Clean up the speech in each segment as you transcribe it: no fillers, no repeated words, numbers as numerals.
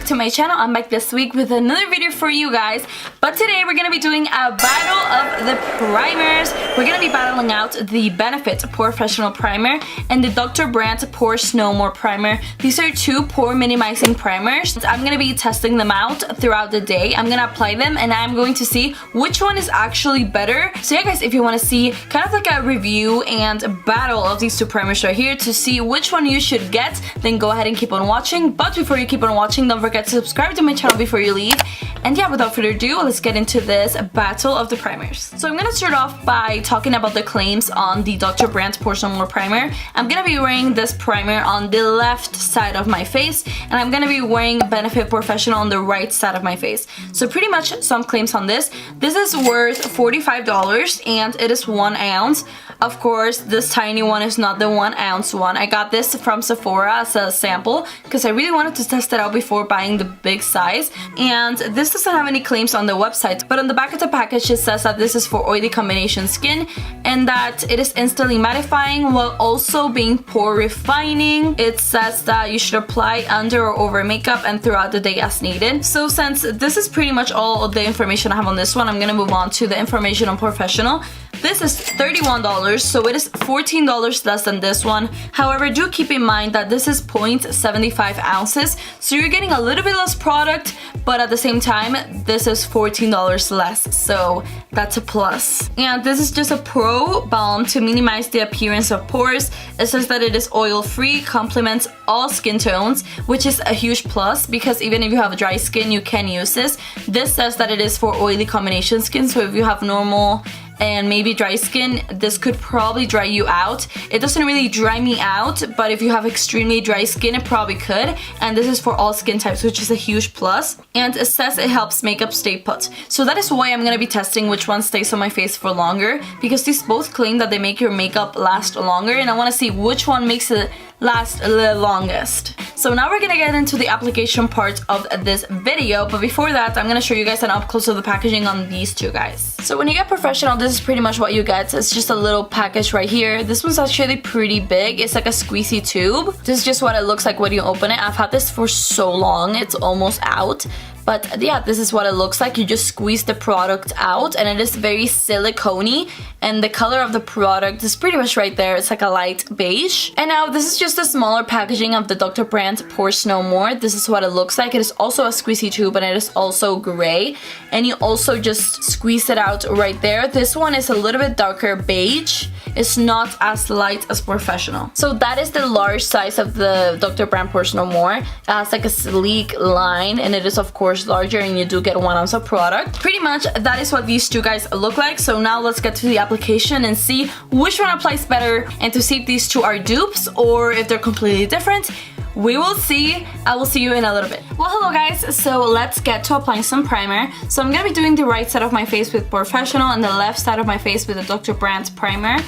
back to my channel. I'm back this week with another video for you guys. But today we're going to be doing a battle of the primers. We're going to be battling out the Benefit POREFessional Primer and the DR.BRANDT Pores No More Primer. These are two pore minimizing primers. I'm going to be testing them out throughout the day. I'm going to apply them and I'm going to see which one is actually better. So yeah guys, if you want to see kind of like a review and a battle of these two primers right here to see which one you should get, then go ahead and keep on watching. But before you keep on watching, don't forget to subscribe to my channel before you leave. And yeah, without further ado, let's get into this battle of the primers. So I'm gonna start off by talking about the claims on the DR.BRANDT Pores No More Primer. I'm gonna be wearing this primer on the left side of my face, and I'm gonna be wearing Benefit POREFessional on the right side of my face. So pretty much some claims on this. This is worth $45 and it is 1 ounce. Of course, this tiny one is not the 1 ounce one. I got this from Sephora as a sample because I really wanted to test it out before buying the big size. And this doesn't have any claims on the website, but on the back of the package it says that this is for oily combination skin and that it is instantly mattifying while also being pore refining. It says that you should apply under or over makeup and throughout the day as needed. So since this is pretty much all of the information I have on this one, I'm gonna move on to the information on POREFessional. This is $31, so it is $14 less than this one. However, do keep in mind that this is 0.75 ounces, so you're getting a little bit less product, but at the same time, this is $14 less, so that's a plus. And this is just a pro balm to minimize the appearance of pores. It says that it is oil-free, complements all skin tones, which is a huge plus because even if you have dry skin, you can use this. This says that it is for oily combination skin, so if you have normal and maybe dry skin, this could probably dry you out. It doesn't really dry me out, but if you have extremely dry skin, it probably could. And this is for all skin types, which is a huge plus. And it says it helps makeup stay put. So that is why I'm gonna be testing which one stays on my face for longer, because these both claim that they make your makeup last longer, and I wanna see which one makes it last the longest. So now we're gonna get into the application part of this video, but before that, I'm gonna show you guys an up close of the packaging on these two guys. So when you get POREFessional, this is pretty much what you get. It's just a little package right here. This one's actually pretty big. It's like a squeezy tube. This is just what it looks like when you open it. I've had this for so long, it's almost out. But yeah, this is what it looks like. You just squeeze the product out and it is very silicone-y, and the color of the product is pretty much right there. It's like a light beige. And now this is just a smaller packaging of the DR.BRANDT Pores No More. This is what it looks like. It is also a squeezy tube and it is also gray. And you also just squeeze it out right there. This one is a little bit darker beige. It's not as light as POREFessional. So that is the large size of the DR.BRANDT Pores No More. It has like a sleek line and it is of course larger, and you do get 1 ounce of product. Pretty much that is what these two guys look like. So now let's get to the application and see which one applies better, and to see if these two are dupes or if they're completely different. We will see. I will see you in a little bit. Well, hello guys, so let's get to applying some primer. So I'm gonna be doing the right side of my face with POREFessional and the left side of my face with the DR.BRANDT primer.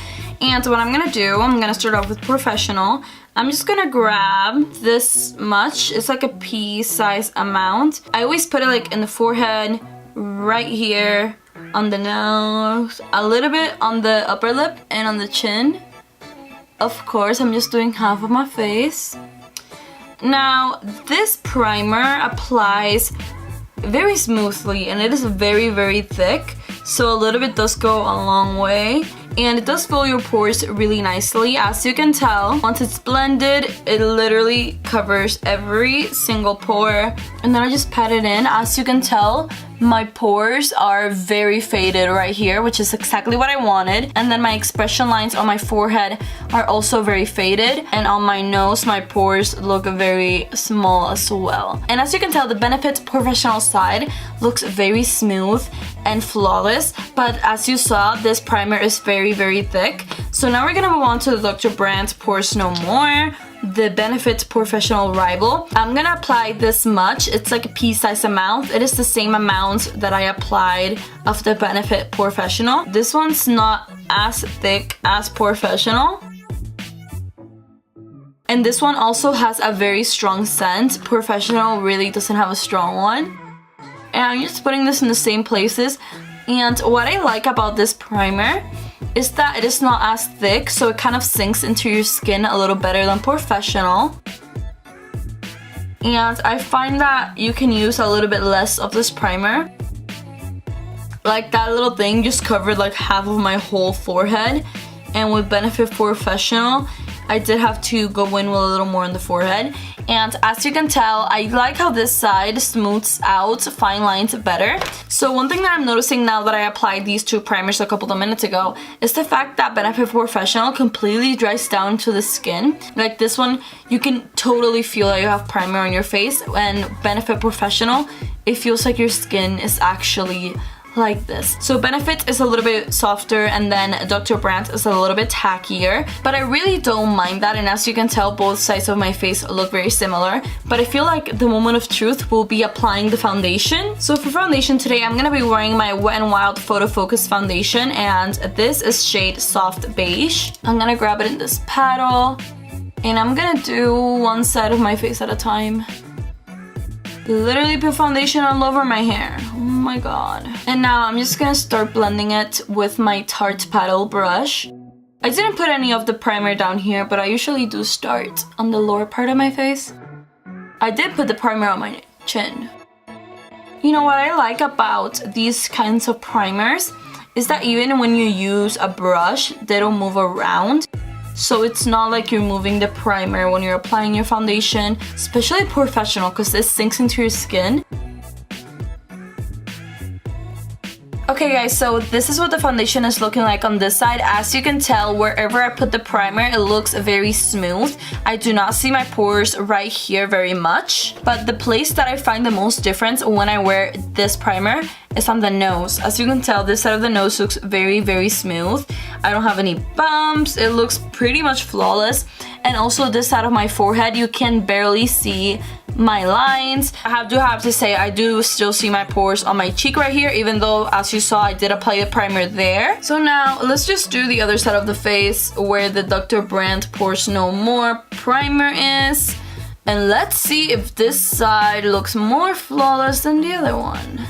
And what I'm gonna do, I'm gonna start off with POREFessional. I'm just gonna grab this much. It's like a pea-size amount. I always put it like in the forehead, right here, on the nose, a little bit on the upper lip, and on the chin. Of course, I'm just doing half of my face. Now, this primer applies very smoothly and it is very, very thick. So a little bit does go a long way. And it does fill your pores really nicely. As you can tell, once it's blended, it literally covers every single pore. And then I just pat it in. As you can tell, my pores are very faded right here, which is exactly what I wanted. And then my expression lines on my forehead are also very faded. And on my nose, my pores look very small as well. And as you can tell, the Benefit POREFessional side looks very smooth and flawless. But as you saw, this primer is very, very thick. So now we're gonna move on to the DR.BRANDT Pores No More, the Benefit POREFessional rival. I'm gonna apply this much. It's like a pea-size amount. It is the same amount that I applied of the Benefit POREFessional. This one's not as thick as POREFessional. And this one also has a very strong scent. POREFessional really doesn't have a strong one. And I'm just putting this in the same places. And what I like about this primer is that it is not as thick, so it kind of sinks into your skin a little better than POREFessional. and I find that you can use a little bit less of this primer. Like that little thing just covered like half of my whole forehead, and with Benefit POREFessional I did have to go in with a little more on the forehead. And as you can tell, I like how this side smooths out fine lines better. So one thing that I'm noticing now that I applied these two primers a couple of minutes ago is the fact that Benefit POREFessional completely dries down to the skin. Like this one, you can totally feel that you have primer on your face, and Benefit POREFessional, it feels like your skin is actually like this. So Benefit is a little bit softer, and then DR.BRANDT is a little bit tackier, but I really don't mind that. And as you can tell, both sides of my face look very similar, but I feel like the moment of truth will be applying the foundation. So for foundation today, I'm gonna be wearing my Wet n Wild Photofocus foundation, and this is shade Soft Beige. I'm gonna grab it in this paddle, and I'm gonna do one side of my face at a time. Literally put foundation all over my hair. Oh my god. And now I'm just gonna start blending it with my Tarte paddle brush. I didn't put any of the primer down here, but I usually do start on the lower part of my face. I did put the primer on my chin. You know what I like about these kinds of primers is that even when you use a brush, they don't move around. So it's not like you're moving the primer when you're applying your foundation, especially POREFessional, because this sinks into your skin. Okay guys, so this is what the foundation is looking like on this side. As you can tell, wherever I put the primer, it looks very smooth. I do not see my pores right here very much, but the place that I find the most difference when I wear this primer is on the nose. As you can tell, this side of the nose looks very, very smooth. I don't have any bumps. It looks pretty much flawless. And also this side of my forehead, you can barely see my lines. I do have to say, I do still see my pores on my cheek right here, even though, as you saw, I did apply the primer there. So now let's just do the other side of the face where the DR.BRANDT Pores No More primer is, and let's see if this side looks more flawless than the other one.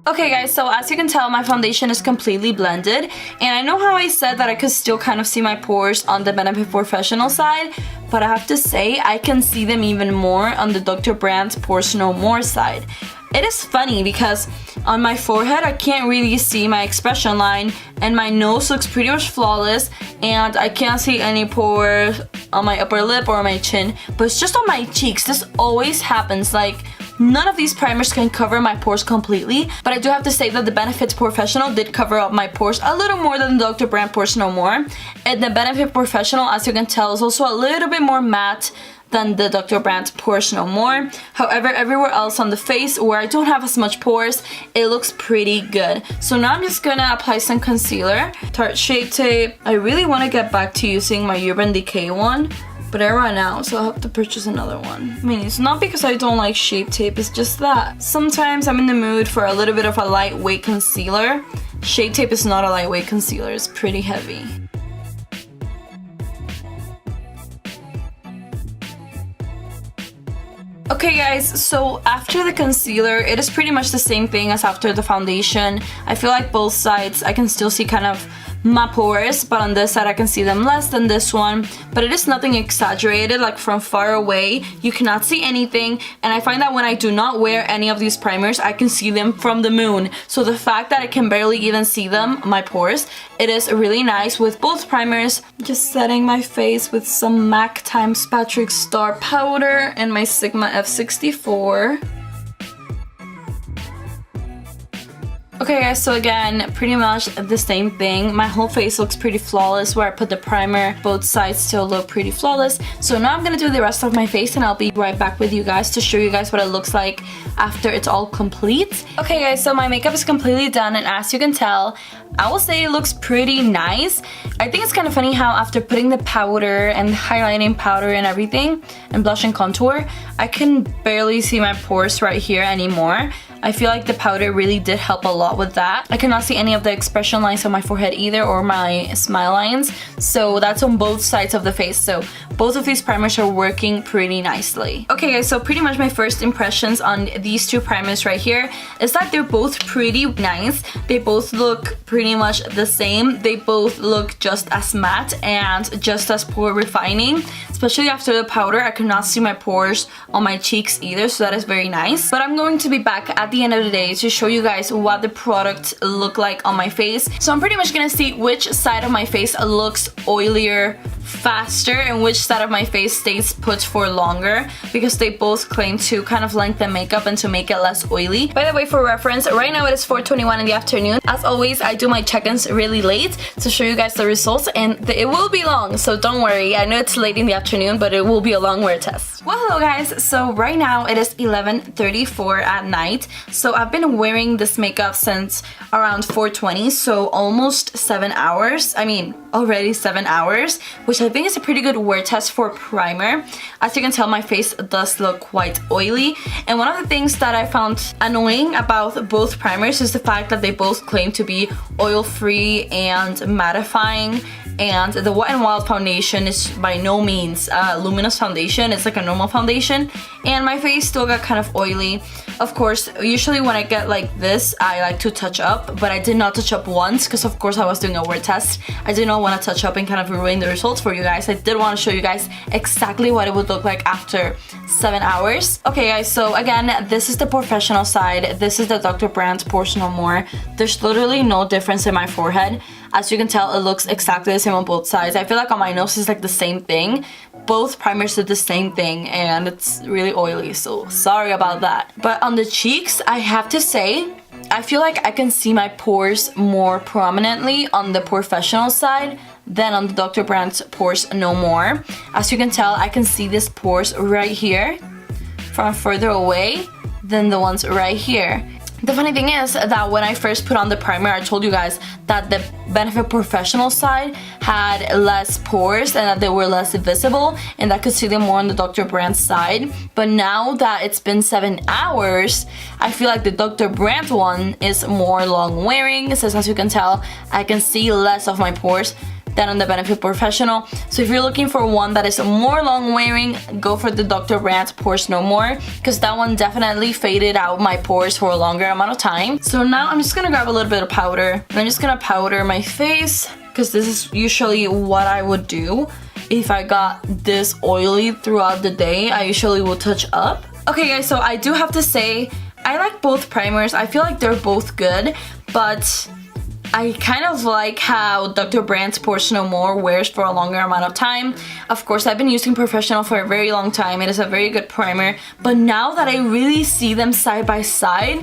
Okay guys, so as you can tell, my foundation is completely blended, and I know how I said that I could still kind of see my pores on the Benefit POREFessional side, but I have to say I can see them even more on the DR.BRANDT Pores No More side. It is funny because on my forehead I can't really see my expression line, and my nose looks pretty much flawless, and I can't see any pores on my upper lip or my chin, but it's just on my cheeks. This always happens. Like, none of these primers can cover my pores completely, but I do have to say that the Benefit POREFessional did cover up my pores a little more than the DR.BRANDT Pores No More. And the Benefit POREFessional, as you can tell, is also a little bit more matte than the DR.BRANDT Pores No More. However, everywhere else on the face where I don't have as much pores, it looks pretty good. So now I'm just gonna apply some concealer. Tarte Shape Tape. I really want to get back to using my Urban Decay one, but I ran out, so I'll have to purchase another one. I mean, it's not because I don't like Shape Tape, it's just that sometimes I'm in the mood for a little bit of a lightweight concealer. Shape Tape is not a lightweight concealer, it's pretty heavy. Okay guys, so after the concealer, it is pretty much the same thing as after the foundation. I feel like both sides I can still see kind of my pores, but on this side I can see them less than this one, but it is nothing exaggerated. Like, from far away you cannot see anything, and I find that when I do not wear any of these primers, I can see them from the moon. So the fact that I can barely even see them, my pores, it is really nice with both primers. Just setting my face with some MAC x Patrick Star powder and my Sigma F64. Okay guys, so again, pretty much the same thing. My whole face looks pretty flawless where I put the primer. Both sides still look pretty flawless. So now I'm gonna do the rest of my face, and I'll be right back with you guys to show you guys what it looks like after it's all complete. Okay guys, so my makeup is completely done, and as you can tell, I will say it looks pretty nice. I think it's kind of funny how after putting the powder and the highlighting powder and everything, and blush and contour, I can barely see my pores right here anymore. I feel like the powder really did help a lot with that. I cannot see any of the expression lines on my forehead either, or my smile lines. So that's on both sides of the face. So both of these primers are working pretty nicely. Okay guys, so pretty much my first impressions on these two primers right here is that they're both pretty nice. They both look pretty pretty much the same. They both look just as matte and just as pore refining. Especially after the powder, I could not see my pores on my cheeks either, so that is very nice. But I'm going to be back at the end of the day to show you guys what the product look like on my face. So I'm pretty much gonna see which side of my face looks oilier faster and which side of my face stays put for longer, because they both claim to kind of lengthen makeup and to make it less oily. By the way, for reference, right now it is 4:21 in the afternoon. As always, I do my check-ins really late to show you guys the results, and it will be long, so don't worry. I know it's late in the afternoon, but it will be a long wear test. Well, hello guys. So right now it is 11:34 at night. So I've been wearing this makeup since around 4:20, so almost 7 hours. I mean, already 7 hours, which I think is a pretty good wear test for primer. As you can tell, my face does look quite oily, and one of the things that I found annoying about both primers is the fact that they both claim to be oil-free and mattifying, and the Wet n Wild foundation is by no means a luminous foundation. It's like a normal foundation, and my face still got kind of oily. Of course, usually when I get like this, I like to touch up, but I did not touch up once because of course I was doing a wear test. I did not want to touch up and kind of ruin the results for you guys. I did want to show you guys exactly what it would look like after 7 hours. Okay guys, so again, this is the POREFessional side. This is the DR.BRANDT Pores No More. There's literally no difference in my forehead. As you can tell, it looks exactly the same on both sides. I feel like on my nose it's like the same thing. Both primers did the same thing, and it's really oily, so sorry about that. But on the cheeks, I have to say, I feel like I can see my pores more prominently on the POREFessional side than on the DR.BRANDT Pores No More. As you can tell, I can see these pores right here from further away than the ones right here. The funny thing is that when I first put on the primer, I told you guys that the Benefit POREFessional side had less pores and that they were less visible, and I could see them more on the DR.BRANDT side. But now that it's been 7 hours, I feel like the DR.BRANDT one is more long wearing. So as you can tell, I can see less of my pores than on the Benefit POREFessional. So if you're looking for one that is more long wearing, go for the DR.BRANDT Pores No More, because that one definitely faded out my pores for a longer amount of time. So now I'm just gonna grab a little bit of powder, and I'm just gonna powder my face, because this is usually what I would do if I got this oily throughout the day. I usually will touch up. Okay guys, so I do have to say, I like both primers. I feel like they're both good, but I kind of like how DR.BRANDT Pores No More wears for a longer amount of time. Of course, I've been using POREFessional for a very long time. It is a very good primer. But now that I really see them side by side,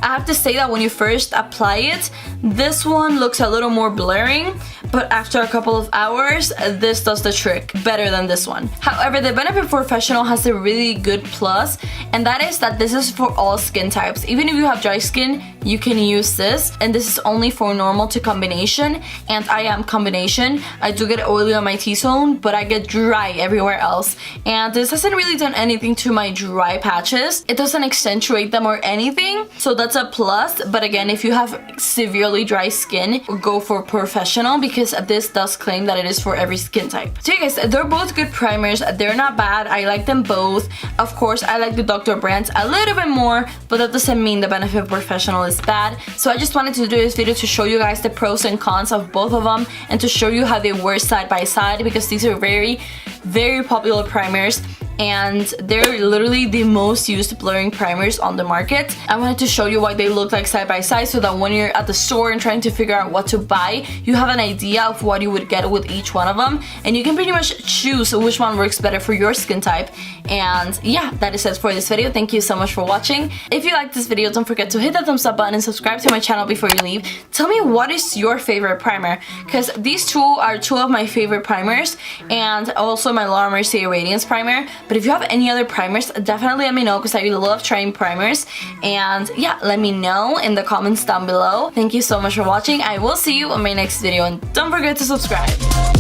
I have to say that when you first apply it, this one looks a little more blurring, but after a couple of hours, this does the trick better than this one. However, the Benefit POREFessional has a really good plus, and that is that this is for all skin types. Even if you have dry skin, you can use this, and this is only for normal to combination, and I am combination. I do get oily on my T-zone, but I get dry everywhere else, and this hasn't really done anything to my dry patches. It doesn't accentuate them or anything, so that's a plus. But again, if you have severely dry skin, go for POREFessional, because this does claim that it is for every skin type. So you guys, they're both good primers. They're not bad. I like them both. Of course, I like the DR.BRANDT a little bit more, but that doesn't mean the Benefit POREFessional is bad. So I just wanted to do this video to show you guys the pros and cons of both of them, and to show you how they work side by side, because these are very, very popular primers, and they're literally the most used blurring primers on the market. I wanted to show you what they look like side by side, so that when you're at the store and trying to figure out what to buy, you have an idea of what you would get with each one of them, and you can pretty much choose which one works better for your skin type. And yeah, that is it for this video. Thank you so much for watching. If you liked this video, don't forget to hit that thumbs up button and subscribe to my channel before you leave. Tell me, what is your favorite primer, because these two are two of my favorite primers, and also my Laura Mercier Radiance primer. But if you have any other primers, definitely let me know, because I love trying primers. And yeah, let me know in the comments down below. Thank you so much for watching. I will see you on my next video, and don't forget to subscribe.